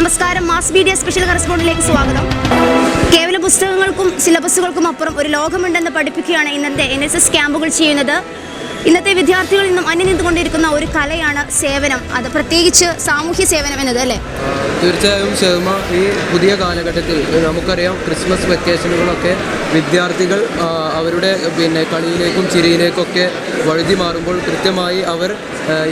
നമസ്കാരം, mass media special കറസ്പോണ്ടന്റിലേക്ക് സ്വാഗതം. കേവല പുസ്തകങ്ങൾക്കും സിലബസുകൾക്കും അപ്പുറം ഒരു ലോകമുണ്ടെന്ന് പഠിപ്പിക്കുകയാണ് ഇന്നത്തെ NSS ക്യാമ്പുകൾ ചെയ്യുന്നത്. ഇന്നത്തെ വിദ്യാർത്ഥികളിൽ നിന്നും അന്യം നിന്നുകൊണ്ടിരിക്കുന്ന ഒരു കലയാണ് സേവനം, അത് പ്രത്യേകിച്ച് സാമൂഹ്യ സേവനം എന്നത്, അല്ലേ? തീർച്ചയായും ശർമ്മ, ഈ പുതിയ കാലഘട്ടത്തിൽ നമുക്കറിയാം ക്രിസ്മസ് വെക്കേഷനുകളൊക്കെ വിദ്യാർത്ഥികൾ അവരുടെ കളിയിലേക്കും ചിരിയിലേക്കൊക്കെ വഴുതി മാറുമ്പോൾ കൃത്യമായി അവർ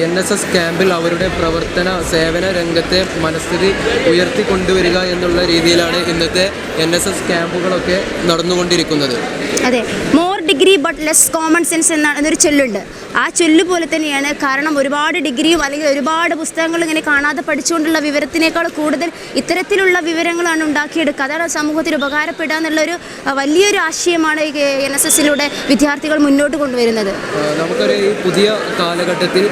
NSS ക്യാമ്പിൽ അവരുടെ പ്രവർത്തന സേവന രംഗത്തെ മനസ്ഥിതി ഉയർത്തിക്കൊണ്ടുവരിക എന്നുള്ള രീതിയിലാണ് ഇന്നത്തെ NSS ക്യാമ്പുകളൊക്കെ നടന്നുകൊണ്ടിരിക്കുന്നത്. അതെ, more degree but less common sense എന്നൊരു ചൊല്ലുണ്ട്. ആ ചൊല്ല് പോലെ തന്നെയാണ്. കാരണം ഒരുപാട് ഡിഗ്രിയും അല്ലെങ്കിൽ ഒരുപാട് പുസ്തകങ്ങൾ ഇങ്ങനെ കാണാതെ പഠിച്ചുകൊണ്ടുള്ള വിവരത്തിനേക്കാൾ കൂടുതൽ ഇത്തരത്തിലുള്ള വിവരങ്ങളാണ് ഉണ്ടാക്കിയെടുക്കുക. അതാണ് സമൂഹത്തിന് ഉപകാരപ്പെടുക എന്നുള്ളൊരു വലിയൊരു ആശയമാണ് ഈ NSSലൂടെ വിദ്യാർത്ഥികൾ മുന്നോട്ട് കൊണ്ടുവരുന്നത്. നമുക്കറിയാം ഈ പുതിയ കാലഘട്ടത്തിൽ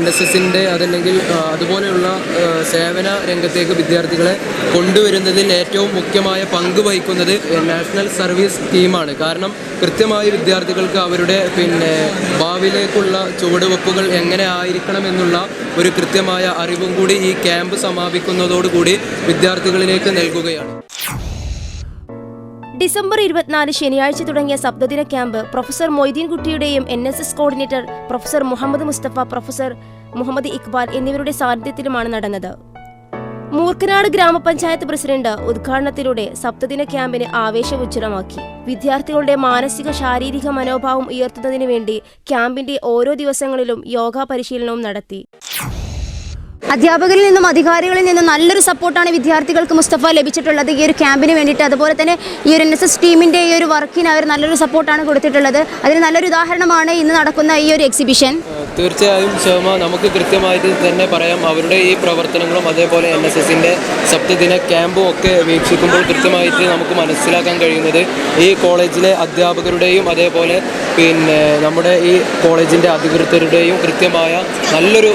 NSSൻ്റെ അതല്ലെങ്കിൽ അതുപോലെയുള്ള സേവന രംഗത്തേക്ക് വിദ്യാർത്ഥികളെ കൊണ്ടുവരുന്നതിൽ ഏറ്റവും മുഖ്യമായ പങ്ക് വഹിക്കുന്നത് നാഷണൽ സർവീസ് സ്കീമാണ്. കാരണം കൃത്യമായി വിദ്യാർത്ഥികൾക്ക് അവരുടെ ഭാവിയിലേക്കുള്ള ചുവടുവെപ്പുകൾ എങ്ങനെ ആയിരിക്കണം എന്നുള്ള ഒരു കൃത്യമായ അറിവും കൂടി ഈ ക്യാമ്പ് സമാപിക്കുന്നതോടുകൂടി വിദ്യാർത്ഥികളിലേക്ക് നൽകുകയാണ്. ഡിസംബർ 24 ശനിയാഴ്ച തുടങ്ങിയ സപ്തദിന ക്യാമ്പ് പ്രൊഫസർ മൊയ്തീൻ കുട്ടിയുടെയും NSS coordinator professor Muhammad Mustafa, professor Muhammad Iqbal എന്നിവരുടെ സാന്നിധ്യത്തിലുമാണ് നടന്നത്. മൂർക്കനാട് ഗ്രാമപഞ്ചായത്ത് പ്രസിഡന്റ് ഉദ്ഘാടനത്തിലൂടെ സപ്തദിന ക്യാമ്പിന് ആവേശോജ്വലമാക്കി. വിദ്യാർത്ഥികളുടെ മാനസിക ശാരീരിക മനോഭാവം ഉയർത്തുന്നതിന് വേണ്ടി ക്യാമ്പിന്റെ ഓരോ ദിവസങ്ങളിലും യോഗ പരിശീലനവും നടത്തി. അധ്യാപകരിൽ നിന്നും അധികാരികളിൽ നിന്നും നല്ലൊരു സപ്പോർട്ടാണ് വിദ്യാർത്ഥികൾക്ക് മുസ്തഫ ലഭിച്ചിട്ടുള്ളത് ഈ ഒരു ക്യാമ്പിന് വേണ്ടിയിട്ട്. അതുപോലെ തന്നെ ഈ ഒരു NSS ടീമിൻ്റെ ഈ ഒരു വർക്കിന് അവർ നല്ലൊരു സപ്പോർട്ടാണ് കൊടുത്തിട്ടുള്ളത്. അതിന് നല്ലൊരു ഉദാഹരണമാണ് ഇന്ന് നടക്കുന്ന ഈ ഒരു എക്സിബിഷൻ. തീർച്ചയായും ശോഭ, നമുക്ക് കൃത്യമായിട്ട് തന്നെ പറയാം, അവരുടെ ഈ പ്രവർത്തനങ്ങളും അതേപോലെ NSSൻ്റെ സപ്തദിന ക്യാമ്പും ഒക്കെ വീക്ഷിക്കുമ്പോൾ കൃത്യമായിട്ട് നമുക്ക് മനസ്സിലാക്കാൻ കഴിയുന്നത് ഈ കോളേജിലെ അധ്യാപകരുടെയും അതേപോലെ നമ്മുടെ ഈ കോളേജിൻ്റെ അധികൃതരുടെയും കൃത്യമായ നല്ലൊരു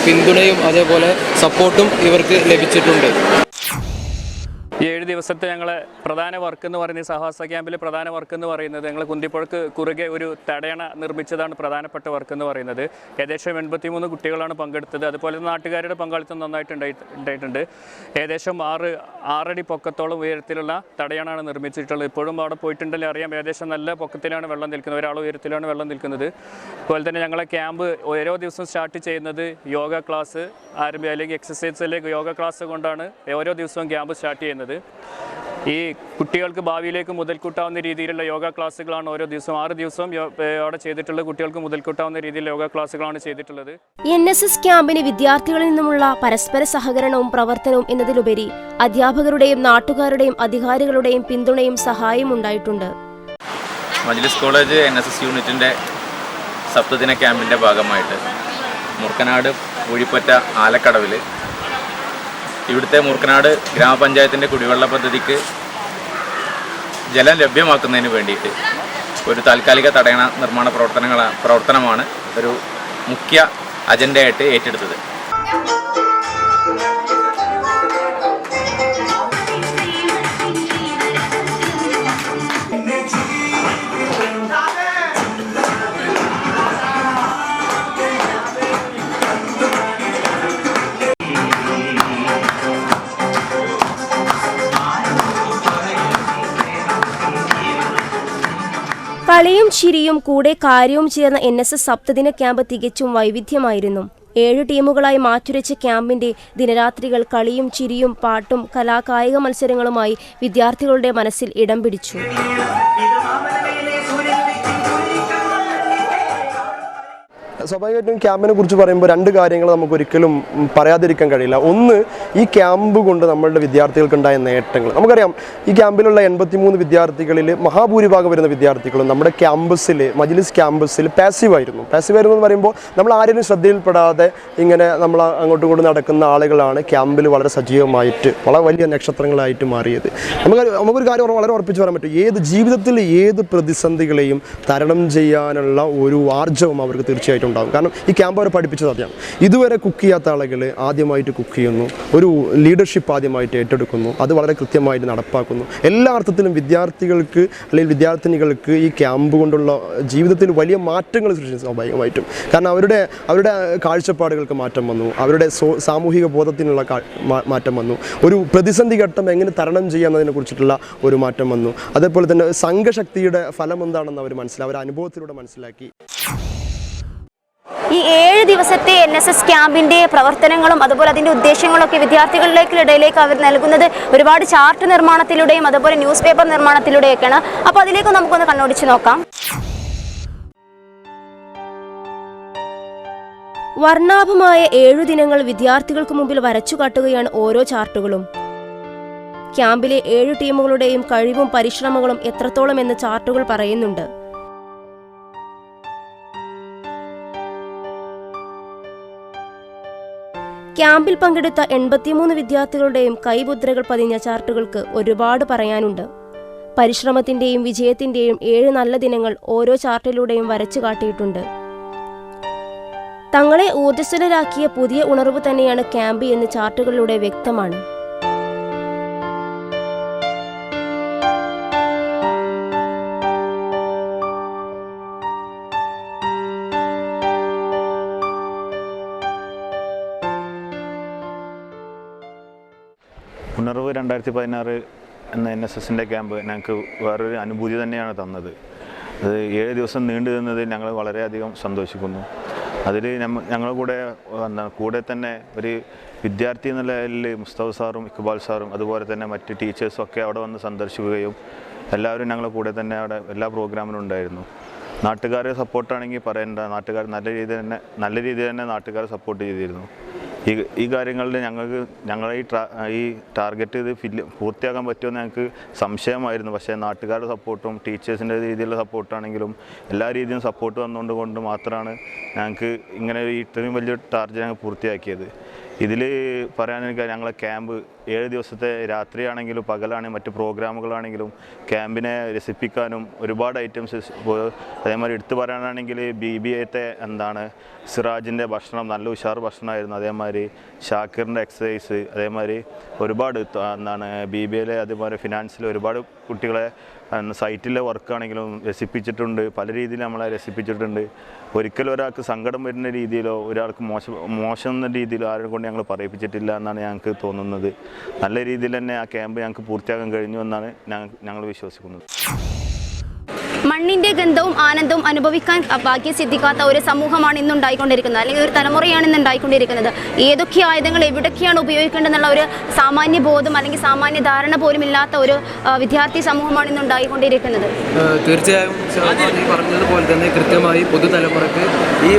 പിന്തുണയും അതേപോലെ സപ്പോർട്ടും ഇവർക്ക് ലഭിച്ചിട്ടുണ്ട്. ഈ 7 ദിവസത്തെ ഞങ്ങളെ പ്രധാന വർക്ക് എന്ന് പറയുന്നത്, സഹവാസ ക്യാമ്പിലെ പ്രധാന വർക്ക് എന്ന് പറയുന്നത്, ഞങ്ങൾ കുന്തിപ്പുഴക്ക് കുറുകെ ഒരു തടയണ നിർമ്മിച്ചതാണ് പ്രധാനപ്പെട്ട വർക്ക് എന്ന് പറയുന്നത്. ഏകദേശം 83 കുട്ടികളാണ് പങ്കെടുത്തത്. അതുപോലെ നാട്ടുകാരുടെ പങ്കാളിത്തം നന്നായിട്ട് ഉണ്ടായിട്ടുണ്ട്. ഏകദേശം 6 അടി പൊക്കത്തോളം ഉയരത്തിലുള്ള തടയണാണ് നിർമ്മിച്ചിട്ടുള്ളത്. ഇപ്പോഴും അവിടെ പോയിട്ടുണ്ടെങ്കിൽ അറിയാം, ഏകദേശം നല്ല പൊക്കത്തിലാണ് വെള്ളം നിൽക്കുന്നത്, ഒരാൾ ഉയരത്തിലാണ് വെള്ളം നിൽക്കുന്നത്. അതുപോലെ തന്നെ ഞങ്ങളെ ക്യാമ്പ് ഓരോ ദിവസവും സ്റ്റാർട്ട് ചെയ്യുന്നത് യോഗ ക്ലാസ് അല്ലെങ്കിൽ എക്സസൈസിലേക്ക് യോഗ ക്ലാസ് കൊണ്ടാണ് ഓരോ ദിവസവും ക്യാമ്പ് സ്റ്റാർട്ട് ചെയ്യുന്നത്. ഈ കുട്ടികൾക്ക് ഭാവിയിലേക്ക് മുതൽക്കൂട്ടാവുന്ന രീതിയിലുള്ള യോഗ ക്ലാസ്സുകളാണ് ഓരോ ദിവസവും 6 ദിവസവും അവിടെ ചെയ്തിട്ടുള്ളത്. കുട്ടികൾക്ക് മുതൽക്കൂട്ടാവുന്ന രീതിയിൽ യോഗ ക്ലാസ്സുകളാണ് ചെയ്തിട്ടുള്ളത്. NSS ക്യാമ്പിന് വിദ്യാർത്ഥികളിൽ നിന്നുമുള്ള പരസ്പര സഹകരണവും പ്രവർത്തനവും എന്നതിലുപരി അധ്യാപകരുടെയും നാട്ടുകാരുടെയും അധികാരികളുടെയും പിന്തുണയും സഹായവും ഉണ്ടായിട്ടുണ്ട്. മജ്ലിസ് കോളേജ് NSS യൂണിറ്റിൻ്റെ സപ്തദിന ക്യാമ്പിൻ്റെ ഭാഗമായിട്ട് മൂർക്കനാട് പൂഴിപ്പറ്റ ആലക്കടവിൽ ഇവിടുത്തെ മൂർക്കനാട് ഗ്രാമപഞ്ചായത്തിൻ്റെ കുടിവെള്ള പദ്ധതിക്ക് ജലം ലഭ്യമാക്കുന്നതിന് വേണ്ടിയിട്ട് ഒരു താൽക്കാലിക തടയണ നിർമ്മാണ പ്രവർത്തനമാണ് ഒരു മുഖ്യ അജണ്ടയായിട്ട് ഏറ്റെടുത്തത്. കളിയും ചിരിയും കൂടെ കാര്യവും ചേർന്ന NSS സപ്തദിന ക്യാമ്പ് തികച്ചും വൈവിധ്യമായിരുന്നു. 7 ടീമുകളായി മാറ്റുരച്ച ക്യാമ്പിന്റെ ദിനരാത്രികൾ കളിയും ചിരിയും പാട്ടും കലാകായിക മത്സരങ്ങളുമായി വിദ്യാർത്ഥികളുടെ മനസ്സിൽ ഇടം പിടിച്ചു. സ്വാഭാവികമായിട്ടും ക്യാമ്പിനെ കുറിച്ച് പറയുമ്പോൾ 2 കാര്യങ്ങൾ നമുക്ക് ഒരിക്കലും പറയാതിരിക്കാൻ കഴിയില്ല. ഒന്ന്, ഈ ക്യാമ്പ് കൊണ്ട് നമ്മളുടെ വിദ്യാർത്ഥികൾക്കുണ്ടായ നേട്ടങ്ങൾ. നമുക്കറിയാം, ഈ ക്യാമ്പിലുള്ള 83 വിദ്യാർത്ഥികളിൽ മഹാഭൂരിഭാഗം വരുന്ന വിദ്യാർത്ഥികളും നമ്മുടെ ക്യാമ്പസിൽ, മജ്ലിസ് ക്യാമ്പസിൽ പാസീവായിരുന്നു എന്ന് പറയുമ്പോൾ നമ്മൾ ആരെയും ശ്രദ്ധയിൽപ്പെടാതെ ഇങ്ങനെ നമ്മൾ അങ്ങോട്ടും ഇങ്ങോട്ടും നടക്കുന്ന ആളുകളാണ് ക്യാമ്പിൽ വളരെ സജീവമായിട്ട് വളരെ വലിയ നക്ഷത്രങ്ങളായിട്ട് മാറിയത്. നമുക്കൊരു കാര്യം വളരെ ഉറപ്പിച്ച് പറയാൻ പറ്റും, ജീവിതത്തിൽ ഏത് പ്രതിസന്ധികളെയും തരണം ചെയ്യാനുള്ള ഒരു ആർജവം അവർക്ക് തീർച്ചയായിട്ടും ഉണ്ടാകും. കാരണം ഈ ക്യാമ്പ് അവരെ പഠിപ്പിച്ചത് അതാണ്. ഇതുവരെ കുക്ക് ചെയ്യാത്ത ആളുകൾ ആദ്യമായിട്ട് കുക്ക് ചെയ്യുന്നു, ഒരു ലീഡർഷിപ്പ് ആദ്യമായിട്ട് ഏറ്റെടുക്കുന്നു, അത് വളരെ കൃത്യമായിട്ട് നടപ്പാക്കുന്നു. എല്ലാ അർത്ഥത്തിലും വിദ്യാർത്ഥികൾക്ക് അല്ലെങ്കിൽ വിദ്യാർത്ഥിനികൾക്ക് ഈ ക്യാമ്പ് കൊണ്ടുള്ള ജീവിതത്തിൽ വലിയ മാറ്റങ്ങൾ സൃഷ്ടിച്ചു സ്വാഭാവികമായിട്ടും. കാരണം അവരുടെ കാഴ്ചപ്പാടുകൾക്ക് മാറ്റം വന്നു, അവരുടെ സാമൂഹിക ബോധത്തിനുള്ള മാറ്റം വന്നു, ഒരു പ്രതിസന്ധി ഘട്ടം എങ്ങനെ തരണം ചെയ്യാമെന്നതിനെ കുറിച്ചിട്ടുള്ള ഒരു മാറ്റം വന്നു. അതേപോലെ തന്നെ സംഘശക്തിയുടെ ഫലം എന്താണെന്ന് അവർ അവരുടെ അനുഭവത്തിലൂടെ മനസ്സിലാക്കി. ഈ 7 ദിവസത്തെ NSS ക്യാമ്പിൻ്റെ പ്രവർത്തനങ്ങളും അതുപോലെ അതിൻ്റെ ഉദ്ദേശങ്ങളൊക്കെ വിദ്യാർത്ഥികളിലേക്ക് അവർ നൽകുന്നത് ഒരുപാട് ചാർട്ട് നിർമ്മാണത്തിലൂടെയും അതുപോലെ ന്യൂസ് പേപ്പർ നിർമ്മാണത്തിലൂടെയൊക്കെയാണ്. അപ്പോൾ അതിലേക്ക് നമുക്കൊന്ന് കണ്ണോടിച്ച് നോക്കാം. വർണ്ണാഭമായ 7 ദിനങ്ങൾ വിദ്യാർത്ഥികൾക്ക് മുമ്പിൽ വരച്ചു കാട്ടുകയാണ് ഓരോ ചാർട്ടുകളും. ക്യാമ്പിലെ 7 ടീമുകളുടെയും കഴിവും പരിശ്രമങ്ങളും എത്രത്തോളം എന്ന് ചാർട്ടുകൾ പറയുന്നുണ്ട്. ക്യാമ്പിൽ പങ്കെടുത്ത 83 വിദ്യാർത്ഥികളുടെയും കൈമുദ്രകൾ പതിഞ്ഞ ചാർട്ടുകൾക്ക് ഒരുപാട് പറയാനുണ്ട്. പരിശ്രമത്തിന്റെയും വിജയത്തിന്റെയും 7 നല്ല ദിനങ്ങൾ ഓരോ ചാർട്ടിലൂടെയും വരച്ചു കാട്ടിയിട്ടുണ്ട്. തങ്ങളെ ഊർജ്ജസ്വലരാക്കിയ പുതിയ ഉണർവ് തന്നെയാണ് ക്യാമ്പ് എന്ന് ചാർട്ടുകളിലൂടെ വ്യക്തമാണ്. ഉണർവ് 2016 എന്ന NSSൻ്റെ ക്യാമ്പ് ഞങ്ങൾക്ക് വേറൊരു അനുഭൂതി തന്നെയാണ് തന്നത്. അത് 7 ദിവസം നീണ്ടു നിന്നതിൽ ഞങ്ങൾ വളരെയധികം സന്തോഷിക്കുന്നു. അതിൽ ഞങ്ങളുടെ കൂടെ തന്നെ ഒരു വിദ്യാർത്ഥി എന്ന നിലയിൽ മുസ്തഫ സാറും ഇക്ബാൽ സാറും അതുപോലെ തന്നെ മറ്റ് ടീച്ചേഴ്സും ഒക്കെ അവിടെ വന്ന് സന്ദർശിക്കുകയും എല്ലാവരും ഞങ്ങളുടെ കൂടെ തന്നെ അവിടെ എല്ലാ പ്രോഗ്രാമിനും ഉണ്ടായിരുന്നു. നാട്ടുകാരെ സപ്പോർട്ടാണെങ്കിൽ പറയേണ്ട, നാട്ടുകാർ നല്ല രീതിയിൽ തന്നെ നാട്ടുകാരെ സപ്പോർട്ട് ചെയ്തിരുന്നു. ഈ കാര്യങ്ങളിൽ ഞങ്ങളെ ഈ ടാർഗറ്റ് പൂർത്തിയാക്കാൻ പറ്റുമെന്ന് ഞങ്ങൾക്ക് സംശയമായിരുന്നു. പക്ഷേ നാട്ടുകാരുടെ സപ്പോർട്ടും ടീച്ചേഴ്സിൻ്റെ രീതിയിലുള്ള സപ്പോർട്ടാണെങ്കിലും എല്ലാ രീതിയിലും സപ്പോർട്ട് വന്നുകൊണ്ട് മാത്രമാണ് ഞങ്ങൾക്ക് ഇങ്ങനെ ഇത്രയും വലിയൊരു ടാർഗറ്റ് ഞങ്ങൾ പൂർത്തിയാക്കിയത്. ഇതിൽ പറയാനെനിക്ക് ഞങ്ങളെ ക്യാമ്പ് 7 ദിവസത്തെ രാത്രിയാണെങ്കിലും പകലാണെങ്കിലും മറ്റ് പ്രോഗ്രാമുകളാണെങ്കിലും ക്യാമ്പിനെ രസിപ്പിക്കാനും ഒരുപാട് ഐറ്റംസ്. അതേമാതിരി എടുത്തു പറയാനാണെങ്കിൽ BBAത്തെ സിറാജിൻ്റെ ഭക്ഷണം നല്ല ഉഷാർ ഭക്ഷണമായിരുന്നു. അതേമാതിരി ഷാക്കിറിൻ്റെ എക്സസൈസ്, അതേമാതിരി ഒരുപാട് BBAയിലെ അതേമാതിരി ഫിനാൻസിൽ ഒരുപാട് കുട്ടികളെ സൈറ്റിലെ വർക്കാണെങ്കിലും രസിപ്പിച്ചിട്ടുണ്ട്. പല രീതിയിൽ നമ്മളെ രസിപ്പിച്ചിട്ടുണ്ട്. ഒരിക്കലും ഒരാൾക്ക് സങ്കടം വരുന്ന രീതിയിലോ ഒരാൾക്ക് മോശം എന്ന രീതിയിലോ ആരും കൊണ്ട് ഞങ്ങൾ പറയിപ്പിച്ചിട്ടില്ല എന്നാണ് ഞങ്ങൾക്ക് തോന്നുന്നത്. നല്ല രീതിയിൽ തന്നെ ആ ക്യാമ്പ് ഞങ്ങൾക്ക് പൂർത്തിയാക്കാൻ കഴിഞ്ഞു എന്നാണ് ഞങ്ങൾ വിശ്വസിക്കുന്നത്. മണ്ണിൻ്റെ ഗന്ധവും ആനന്ദവും അനുഭവിക്കാൻ ഭാഗ്യം സിദ്ധിക്കാത്ത ഒരു സമൂഹമാണ് ഇന്ന് ഉണ്ടായിക്കൊണ്ടിരിക്കുന്നത്, അല്ലെങ്കിൽ ഒരു തലമുറയാണ് ഇന്ന് ഉണ്ടായിക്കൊണ്ടിരിക്കുന്നത്. ഏതൊക്കെ ആയുധങ്ങൾ എവിടൊക്കെയാണ് ഉപയോഗിക്കേണ്ടതെന്നുള്ള ഒരു സാമാന്യ ബോധം അല്ലെങ്കിൽ സാമാന്യ ധാരണ പോലും ഇല്ലാത്ത ഒരു വിദ്യാർത്ഥി സമൂഹമാണ് ഇന്ന് ഉണ്ടായിക്കൊണ്ടിരിക്കുന്നത്. തീർച്ചയായും പറഞ്ഞതുപോലെ തന്നെ കൃത്യമായി പുതുതലമുറക്ക് ഈ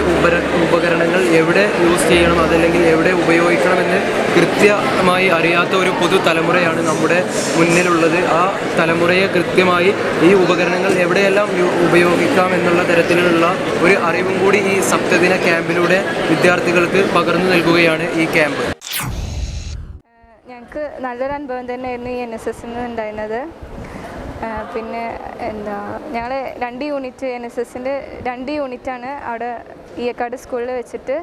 ഉപകരണങ്ങൾ എവിടെ യൂസ് ചെയ്യണം, അതല്ലെങ്കിൽ എവിടെ ഉപയോഗിക്കണമെന്ന് കൃത്യമായി അറിയാത്ത ഒരു പുതുതലമുറയാണ് നമ്മുടെ മുന്നിലുള്ളത്. ആ തലമുറയെ കൃത്യമായി ഈ ഉപകരണങ്ങൾ എവിടെയെല്ലാം ഉപയോഗിക്കാം എന്നുള്ള തരത്തിലുള്ള ഒരു അറിവും കൂടി ഈ സപ്തദിന ക്യാമ്പിലൂടെ വിദ്യാർത്ഥികൾക്ക് പകർന്നു നൽകുകയാണ് ഈ ക്യാമ്പ്. ഞങ്ങൾക്ക് നല്ലൊരു അനുഭവം തന്നെയായിരുന്നു ഈ NSSൽ ഉണ്ടായിരുന്നത്. പിന്നെ ഞങ്ങൾ 2 യൂണിറ്റ് NSSൻ്റെ 2 യൂണിറ്റാണ് അവിടെ ഈയക്കാട് സ്കൂളിൽ വെച്ചിട്ട്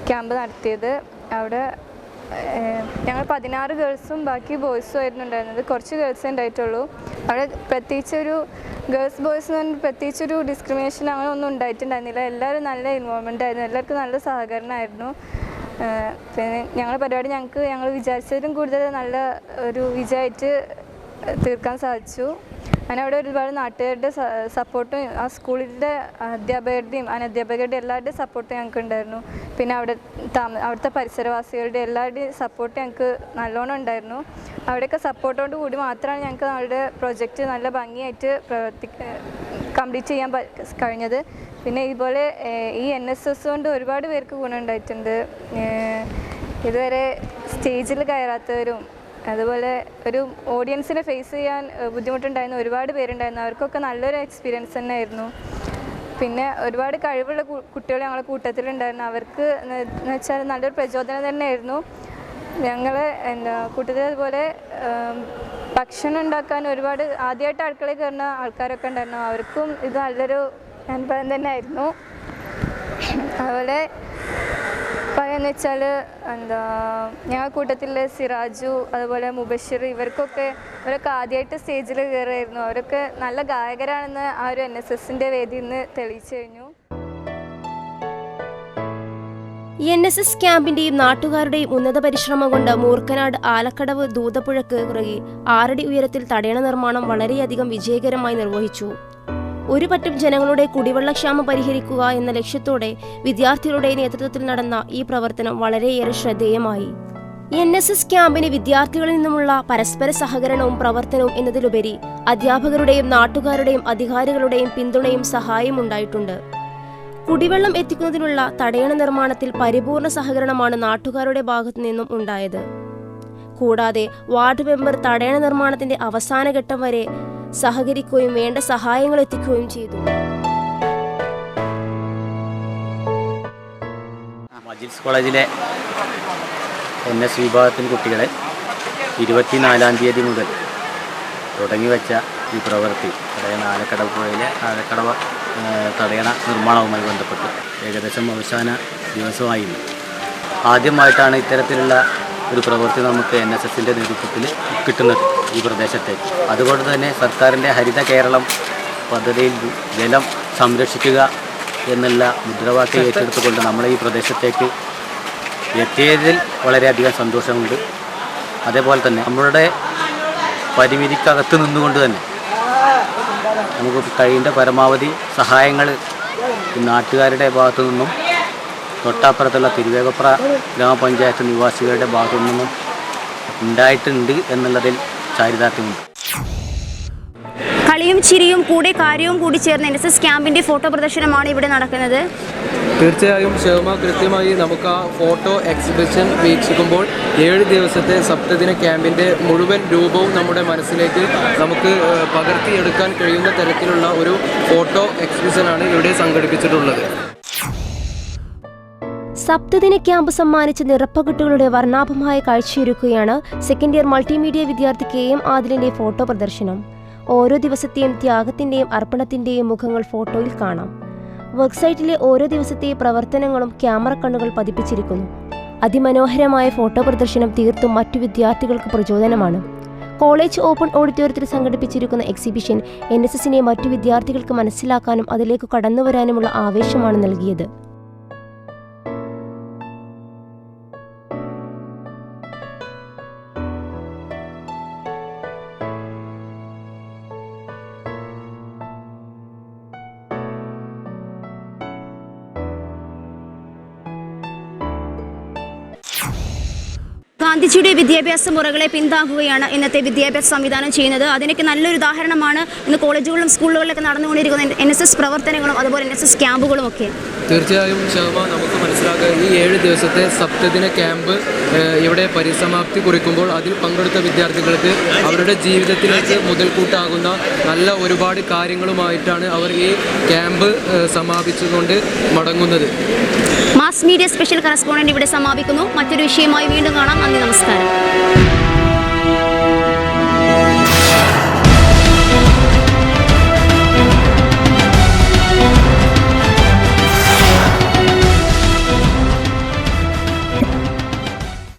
ക്യാമ്പ് നടത്തിയത്. അവിടെ ഞങ്ങൾ 16 ഗേൾസും ബാക്കി ബോയ്സും ആയിരുന്നു ഉണ്ടായിരുന്നത്. കുറച്ച് ഗേൾസേ ഉണ്ടായിട്ടുള്ളൂ. അവിടെ പ്രത്യേകിച്ചൊരു ഗേൾസ് ബോയ്സ് എന്ന് പറഞ്ഞാൽ പ്രത്യേകിച്ചൊരു ഡിസ്ക്രിമിനേഷൻ അങ്ങനെ ഒന്നും ഉണ്ടായിട്ടുണ്ടായിരുന്നില്ല. എല്ലാവരും നല്ല ഇൻവോൾവ്മെൻ്റ് ആയിരുന്നു, എല്ലാവർക്കും നല്ല സഹകരണമായിരുന്നു. പിന്നെ ഞങ്ങളുടെ പരിപാടി ഞങ്ങൾ വിചാരിച്ചതിലും കൂടുതൽ നല്ല ഒരു വിജയമായിട്ട് തീർക്കാൻ സാധിച്ചു. അങ്ങനെ അവിടെ ഒരുപാട് നാട്ടുകാരുടെ സപ്പോർട്ടും ആ സ്കൂളിൻ്റെ അധ്യാപകരുടെയും അനധ്യാപകരുടെയും എല്ലാവരുടെയും സപ്പോർട്ട് ഞങ്ങൾക്ക് ഉണ്ടായിരുന്നു. പിന്നെ അവിടുത്തെ പരിസരവാസികളുടെ എല്ലാവരുടെയും സപ്പോർട്ട് ഞങ്ങൾക്ക് നല്ലോണം ഉണ്ടായിരുന്നു. അവിടെയൊക്കെ സപ്പോർട്ടോട് കൂടി മാത്രമാണ് ഞങ്ങൾക്ക് നമ്മുടെ പ്രൊജക്റ്റ് നല്ല ഭംഗിയായിട്ട് കംപ്ലീറ്റ് ചെയ്യാൻ കഴിഞ്ഞത്. പിന്നെ ഇതുപോലെ ഈ NSS കൊണ്ട് ഒരുപാട് പേർക്ക് ഗുണമുണ്ടായിട്ടുണ്ട്. ഇതുവരെ സ്റ്റേജിൽ കയറാത്തവരും അതുപോലെ ഒരു ഓഡിയൻസിനെ ഫേസ് ചെയ്യാൻ ബുദ്ധിമുട്ടുണ്ടായിരുന്ന ഒരുപാട് പേരുണ്ടായിരുന്നു. അവർക്കൊക്കെ നല്ലൊരു എക്സ്പീരിയൻസ് തന്നെ ആയിരുന്നു. പിന്നെ ഒരുപാട് കഴിവുള്ള കുട്ടികൾ ഞങ്ങളുടെ കൂട്ടത്തിലുണ്ടായിരുന്നു. അവർക്ക് എന്ന് വെച്ചാൽ നല്ലൊരു പ്രചോദനം തന്നെയായിരുന്നു. ഞങ്ങൾ കൂട്ടത്തിൽ അതുപോലെ ഭക്ഷണം ഉണ്ടാക്കാൻ ഒരുപാട് ആദ്യമായിട്ട് അടുക്കളയിൽ കയറുന്ന ആൾക്കാരൊക്കെ ഉണ്ടായിരുന്നു. അവർക്കും ഇത് നല്ലൊരു അനുഭവം തന്നെ ആയിരുന്നു. അതുപോലെ പറയുന്നത് വെച്ചാൽ എന്താ ഞങ്ങളുടെ കൂട്ടത്തിൽ സിറാജു അതുപോലെ മുബഷിർ ഇവരൊക്കെ ആദ്യമായിട്ട് സ്റ്റേജിൽ കയറിയായിരുന്നു. അവരൊക്കെ നല്ല ഗായകരാണെന്ന് ആ ഒരു NSSൻ്റെ വേദിയിൽ നിന്ന് തെളിയിച്ചു കഴിഞ്ഞു. NSS ക്യാമ്പിന്റെയും നാട്ടുകാരുടെയും ഉന്നത പരിശ്രമം കൊണ്ട് മൂർക്കനാട് ആലക്കടവ് ദൂതപ്പുഴക്ക് കുറുകെ 6 അടി ഉയരത്തിൽ തടയണ നിർമ്മാണം വളരെയധികം വിജയകരമായി നിർവഹിച്ചു. ഒരു പറ്റം ജനങ്ങളുടെ കുടിവെള്ളക്ഷാമം പരിഹരിക്കുക എന്ന ലക്ഷ്യത്തോടെ വിദ്യാർത്ഥികളുടെ നേതൃത്വത്തിൽ നടന്ന ഈ പ്രവർത്തനം വളരെയേറെ ശ്രദ്ധേയമായി. NSS ക്യാമ്പിന് വിദ്യാർത്ഥികളിൽ നിന്നുമുള്ള പരസ്പര സഹകരണവും പ്രവർത്തനവും എന്നതിലുപരി അധ്യാപകരുടെയും നാട്ടുകാരുടെയും അധികാരികളുടെയും പിന്തുണയും സഹായവും ഉണ്ടായിട്ടുണ്ട്. കുടിവെള്ളം എത്തിക്കുന്നതിനുള്ള തടയണ നിർമ്മാണത്തിൽ പരിപൂർണ സഹകരണമാണ് നാട്ടുകാരുടെ ഭാഗത്തു നിന്നും ഉണ്ടായത്. കൂടാതെ വാർഡ് മെമ്പർ തടയണ നിർമ്മാണത്തിന്റെ അവസാന ഘട്ടം വരെ സഹകരിക്കുകയും വേണ്ട സഹായങ്ങൾ എത്തിക്കുകയും ചെയ്തു. മജിൽസ് കോളേജിലെ NS വിഭാഗത്തിലെ കുട്ടികളെ 24-ാം തീയതി മുതൽ തുടങ്ങിവെച്ച ഈ പ്രവൃത്തി ആലക്കടവ് പുഴയിലെ ആലക്കടവ് തടയണ നിർമ്മാണവുമായി ബന്ധപ്പെട്ട് ഏകദേശം അവസാന ദിവസമായിരുന്നു. ആദ്യമായിട്ടാണ് ഇത്തരത്തിലുള്ള ഒരു പ്രവൃത്തി നമുക്ക് NSSൻ്റെ നേതൃത്വത്തിൽ കിട്ടുന്നത് ഈ പ്രദേശത്തേക്ക്. അതുകൊണ്ട് തന്നെ സർക്കാരിൻ്റെ ഹരിത കേരളം പദ്ധതിയിൽ ജലം സംരക്ഷിക്കുക എന്നുള്ള മുദ്രാവാക്യം ഏറ്റെടുത്തുകൊണ്ട് നമ്മളെ ഈ പ്രദേശത്തേക്ക് എത്തിയതിൽ വളരെയധികം സന്തോഷമുണ്ട്. അതേപോലെ തന്നെ നമ്മളുടെ പരിമിതിക്കകത്ത് നിന്നുകൊണ്ട് തന്നെ നമുക്ക് കഴിയേണ്ട പരമാവധി സഹായങ്ങൾ നാട്ടുകാരുടെ ഭാഗത്തു നിന്നും തൊട്ടപ്പുറത്തുള്ള തിരുവേഗപ്ര ഗ്രാമപഞ്ചായത്ത് നിവാസികളുടെ ഭാഗത്തു നിന്നും ഉണ്ടായിട്ടുണ്ട് എന്നുള്ളതിൽ ചാരിതാർത്ഥ്യമുണ്ട്. കളിയും ചിരിയും കൂടെ കാര്യവും കൂടി ചേർന്ന് NSS ക്യാമ്പിൻ്റെ ഫോട്ടോ പ്രദർശനമാണ് ഇവിടെ നടക്കുന്നത്. തീർച്ചയായും ശോഭ, കൃത്യമായി നമുക്ക് ആ ഫോട്ടോ എക്സിബിഷൻ വീക്ഷിക്കുമ്പോൾ 7 ദിവസത്തെ സപ്തദിന ക്യാമ്പിൻ്റെ മുഴുവൻ രൂപവും നമ്മുടെ മനസ്സിലേക്ക് നമുക്ക് പകർത്തിയെടുക്കാൻ കഴിയുന്ന തരത്തിലുള്ള ഒരു ഫോട്ടോ എക്സിബിഷനാണ് ഇവിടെ സംഘടിപ്പിച്ചിട്ടുള്ളത്. സപ്തദിന ക്യാമ്പ് സമ്മാനിച്ച നിറപ്പകിട്ടുകളുടെ വർണ്ണാഭമായ കാഴ്ചയൊരുക്കുകയാണ് സെക്കൻഡ് ഇയർ മൾട്ടിമീഡിയ വിദ്യാർത്ഥി KM ആദിലിന്റെ ഫോട്ടോ പ്രദർശനം. ഓരോ ദിവസത്തെയും ത്യാഗത്തിന്റെയും അർപ്പണത്തിന്റെയും മുഖങ്ങൾ ഫോട്ടോയിൽ കാണാം. വെബ്സൈറ്റിലെ ഓരോ ദിവസത്തെ പ്രവർത്തനങ്ങളും ക്യാമറ കണ്ണുകൾ പതിപ്പിച്ചിരിക്കുന്നു. അതിമനോഹരമായ ഫോട്ടോ പ്രദർശനം തീർത്തും മറ്റു വിദ്യാർത്ഥികൾക്ക് പ്രചോദനമാണ്. കോളേജ് ഓപ്പൺ ഓഡിറ്റോറിയത്തിൽ സംഘടിപ്പിച്ചിരിക്കുന്ന എക്സിബിഷൻ NSSനെ മറ്റു വിദ്യാർത്ഥികൾക്ക് മനസ്സിലാക്കാനും അതിലേക്ക് കടന്നുവരാനുമുള്ള ആവേശമാണ് നൽകിയത്. ഗാന്ധിജിയുടെ വിദ്യാഭ്യാസ മുറകളെ പിന്താങ്ങുകയാണ് ഇന്നത്തെ വിദ്യാഭ്യാസ സംവിധാനം ചെയ്യുന്നത്. അതിനൊക്കെ നല്ലൊരു ഉദാഹരണമാണ് ഇന്ന് കോളേജുകളിലും സ്കൂളുകളിലൊക്കെ നടന്നുകൊണ്ടിരിക്കുന്ന NSS പ്രവർത്തനങ്ങളും അതുപോലെ NSS ക്യാമ്പുകളും ഒക്കെ. തീർച്ചയായും ശോഭ, നമുക്ക് മനസ്സിലാക്കുക ഈ 7 ദിവസത്തെ സപ്തദിന ക്യാമ്പ് ഇവിടെ പരിസമാപ്തി കുറിക്കുമ്പോൾ അതിൽ പങ്കെടുത്ത വിദ്യാർത്ഥികൾക്ക് അവരുടെ ജീവിതത്തിലേക്ക് മുതൽക്കൂട്ടാകുന്ന നല്ല ഒരുപാട് കാര്യങ്ങളുമായിട്ടാണ് അവർ ഈ ക്യാമ്പ് സമാപിച്ചുകൊണ്ട് മടങ്ങുന്നത്. മാസ് മീഡിയ സ്പെഷ്യൽ കറസ്പോണ്ടന്റ് ഇവിടെ സമാപിക്കുന്നു. മറ്റൊരു വിഷയമായി വീണ്ടും കാണാം. നന്ദി, നമസ്കാരം.